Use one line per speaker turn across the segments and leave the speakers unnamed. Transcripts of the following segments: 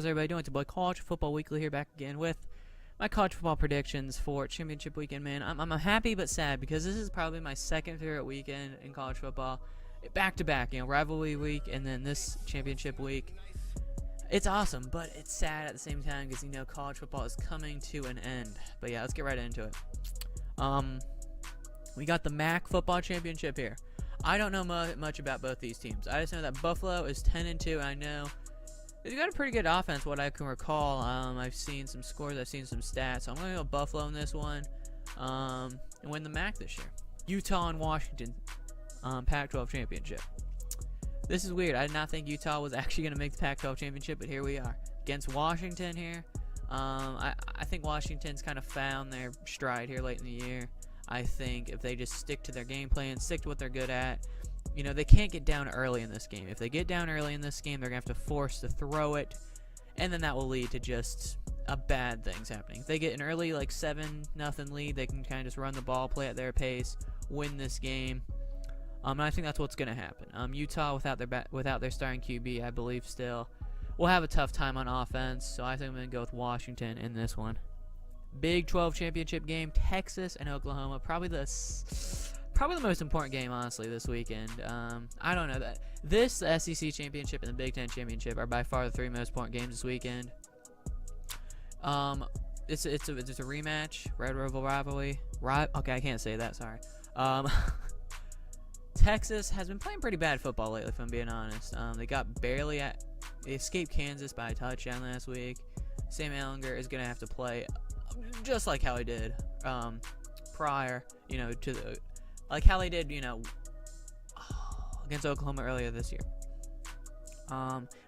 How's everybody doing? It's your boy College Football Weekly here, back again with my college football predictions for championship weekend. Man, I'm happy but sad because this is probably my second favorite weekend in college football, back to back. Rivalry week and then this championship week. It's awesome, but it's sad at the same time because college football is coming to an end. But yeah, let's get right into it. We got the MAC football championship here. I don't know much about both these teams. I just know that Buffalo is 10-2, and I know they've got a pretty good offense, what I can recall. I've seen some scores, I've seen some stats. So I'm going to go Buffalo in this one and win the MAC this year. Utah and Washington, Pac-12 championship. This is weird. I did not think Utah was actually going to make the Pac-12 championship, but here we are. Against Washington here. I think Washington's kind of found their stride here late in the year. I think if they just stick to their game plan, stick to what they're good at, they can't get down early in this game. If they get down early in this game, they're going to have to force to throw it, and then that will lead to just bad things happening. If they get an early, 7-0 lead, they can kind of just run the ball, play at their pace, win this game. And I think that's what's going to happen. Utah, without their starting QB, I believe still, will have a tough time on offense, so I think I'm going to go with Washington in this one. Big 12 championship game, Texas and Oklahoma. Probably the most important game, honestly, this weekend. I don't know that this, the SEC championship and the Big Ten championship, are by far the three most important games this weekend. It's a rematch, Red River rivalry. Okay, I can't say that. Sorry. Texas has been playing pretty bad football lately, if I'm being honest. They escaped Kansas by a touchdown last week. Sam Ehlinger is gonna have to play just like how he did prior, like how they did, against Oklahoma earlier this year.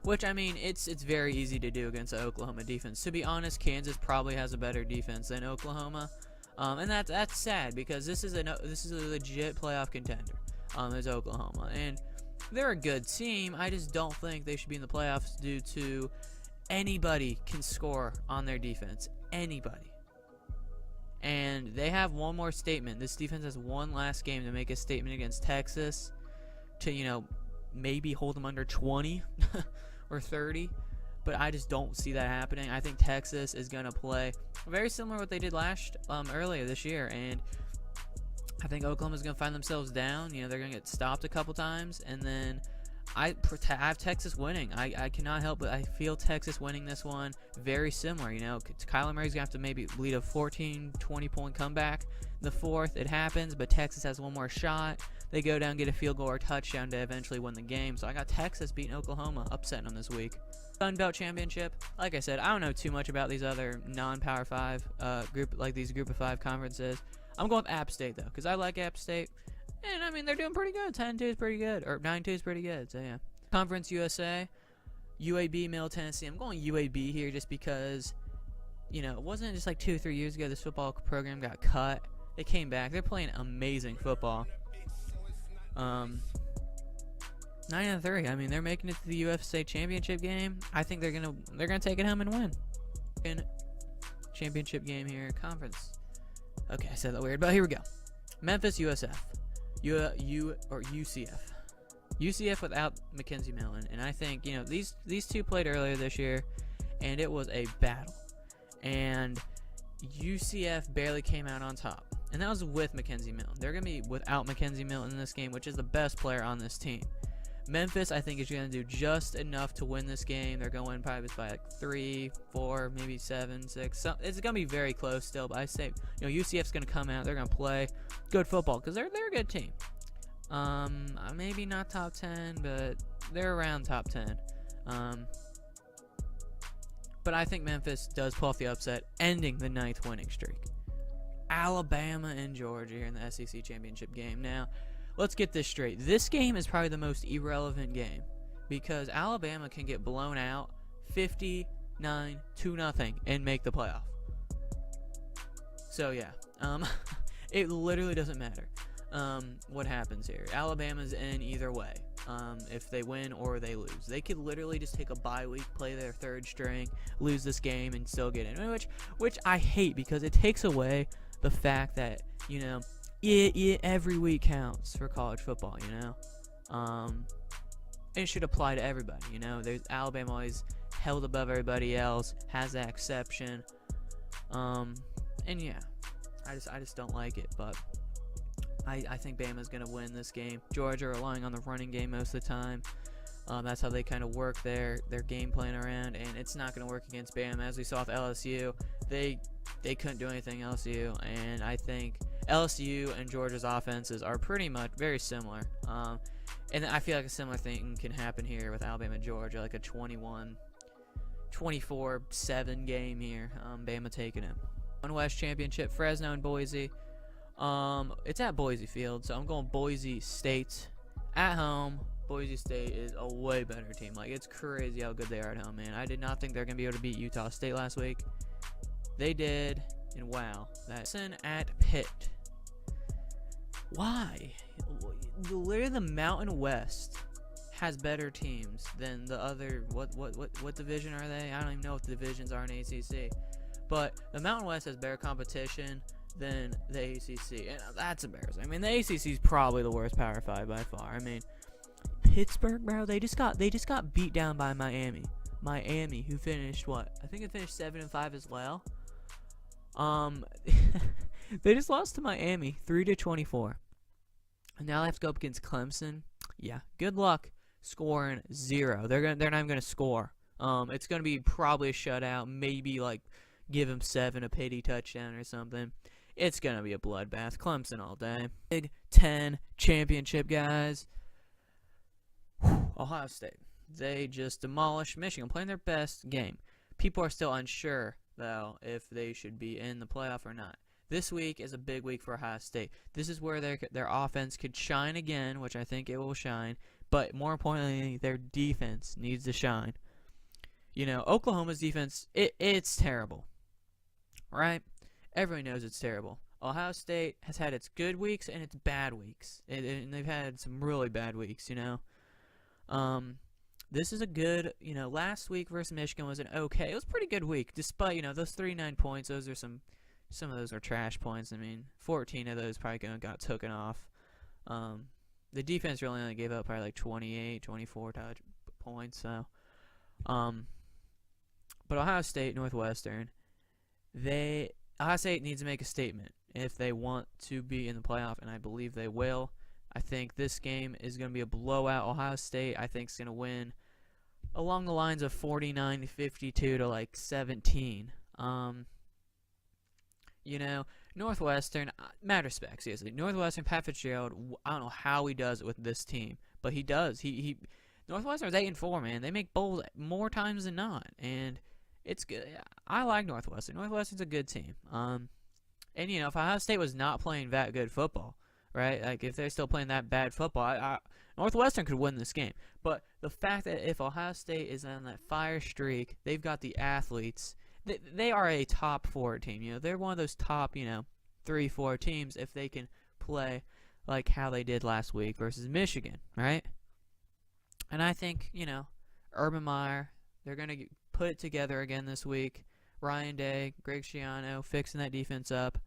Which, I mean, it's very easy to do against the Oklahoma defense. To be honest, Kansas probably has a better defense than Oklahoma, and that's sad because this is a legit playoff contender. Is Oklahoma, and they're a good team. I just don't think they should be in the playoffs due to anybody can score on their defense. Anybody. And they have one more statement. This defense has one last game to make a statement against Texas to, maybe hold them under 20 or 30. But I just don't see that happening. I think Texas is going to play very similar to what they did earlier this year. And I think Oklahoma's going to find themselves down. They're going to get stopped a couple times. And then I have Texas winning. I cannot help but I feel Texas winning this one very similar. Kyler Murray's going to have to maybe lead a 14, 20-point comeback. The fourth, it happens, but Texas has one more shot. They go down, get a field goal or touchdown to eventually win the game. So I got Texas beating Oklahoma, upsetting them this week. Sun Belt Championship. Like I said, I don't know too much about these other non-Power 5 these Group of 5 conferences. I'm going with App State, though, because I like App State. And, I mean, they're doing pretty good. 10-2 is pretty good. Or 9-2 is pretty good. So, yeah. Conference USA, UAB, Middle Tennessee. I'm going UAB here just because, it wasn't just 2 or 3 years ago this football program got cut. They came back. They're playing amazing football. 9-3. I mean, they're making it to the UFC championship game. I think they're gonna take it home and win. Championship game here. Conference. Okay, I said that weird, but here we go. Memphis, USF. UCF. UCF without Mackenzie Milton, and I think these two played earlier this year, and it was a battle, and UCF barely came out on top, and that was with Mackenzie Milton. They're gonna be without Mackenzie Milton in this game, which is the best player on this team. Memphis, I think, is going to do just enough to win this game. They're going to win probably by 3, 4, maybe 7, 6. So it's going to be very close still, but I say, UCF's going to come out. They're going to play good football because they're a good team. Maybe not top 10, but they're around top 10. But I think Memphis does pull off the upset, ending the 9th winning streak. Alabama and Georgia here in the SEC championship game. Now, let's get this straight. This game is probably the most irrelevant game because Alabama can get blown out 59-0 and make the playoff. So yeah, it literally doesn't matter what happens here. Alabama's in either way. If they win or they lose, they could literally just take a bye week, play their third string, lose this game, and still get in. Which I hate because it takes away the fact that every week counts for college football, It should apply to everybody, There's Alabama always held above everybody else, has that exception. And yeah, I just don't like it, but I think Bama's gonna win this game. Georgia relying on the running game most of the time. That's how they kind of work their game plan around, and it's not going to work against Bama. As we saw with LSU, they couldn't do anything LSU, and I think LSU and Georgia's offenses are pretty much very similar. And I feel like a similar thing can happen here with Alabama and Georgia, like a 24-7 game here. Bama taking it. One West Championship, Fresno and Boise. It's at Boise Field, so I'm going Boise State at home. Boise State is a way better team. Like, it's crazy how good they are at home, man. I did not think they're going to be able to beat Utah State last week. They did, and wow. That's at Pitt. Why? Literally, the Mountain West has better teams than the other. What division are they? I don't even know if the divisions are in ACC. But the Mountain West has better competition than the ACC, and that's embarrassing. I mean, the ACC is probably the worst Power 5 by far. I mean, Pittsburgh, bro, they just got beat down by Miami. Miami, who finished what? I think it finished 7-5 as well. They just lost to Miami 3-24. And now they have to go up against Clemson. Yeah, good luck scoring 0. They're not even gonna score. It's gonna be probably a shutout. Maybe like give them 7, a pity touchdown or something. It's gonna be a bloodbath. Clemson all day. Big 10 championship, guys. Ohio State. They just demolished Michigan, playing their best game. People are still unsure, though, if they should be in the playoff or not. This week is a big week for Ohio State. This is where their offense could shine again, which I think it will shine. But more importantly, their defense needs to shine. You know, Oklahoma's defense, it's terrible. Right? Everyone knows it's terrible. Ohio State has had its good weeks and its bad weeks. And they've had some really bad weeks, you know. This is a good, you know, last week versus Michigan was an okay. It was a pretty good week, despite, you know, those 39 points. Those are some of those are trash points. I mean, 14 of those probably got taken off. The defense really only gave up probably like 28, 24 points. So, but Ohio State, Northwestern, Ohio State needs to make a statement if they want to be in the playoff, and I believe they will. I think this game is going to be a blowout. Ohio State, I think, is going to win along the lines of 49-52 to like 17. You know, Northwestern, mad respect, seriously. Northwestern, Pat Fitzgerald, I don't know how he does it with this team, but he does. Northwestern's 8-4, man. They make bowls more times than not, and it's good. I like Northwestern. Northwestern's a good team. And you know, if Ohio State was not playing that good football, right? Like, if they're still playing that bad football, Northwestern could win this game. But the fact that if Ohio State is on that fire streak, they've got the athletes. They are a top 4 team. You know, they're one of those top, you know, 3-4 teams if they can play like how they did last week versus Michigan, right? And I think, you know, Urban Meyer, they're going to put it together again this week. Ryan Day, Greg Schiano, fixing that defense up.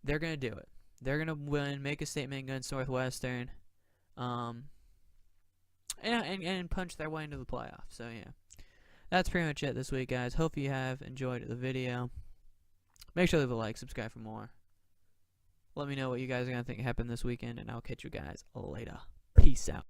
They're going to do it. They're going to win, make a statement against Northwestern, and punch their way into the playoffs. So, yeah. That's pretty much it this week, guys. Hope you have enjoyed the video. Make sure to leave a like, subscribe for more. Let me know what you guys are going to think happened this weekend, and I'll catch you guys later. Peace out.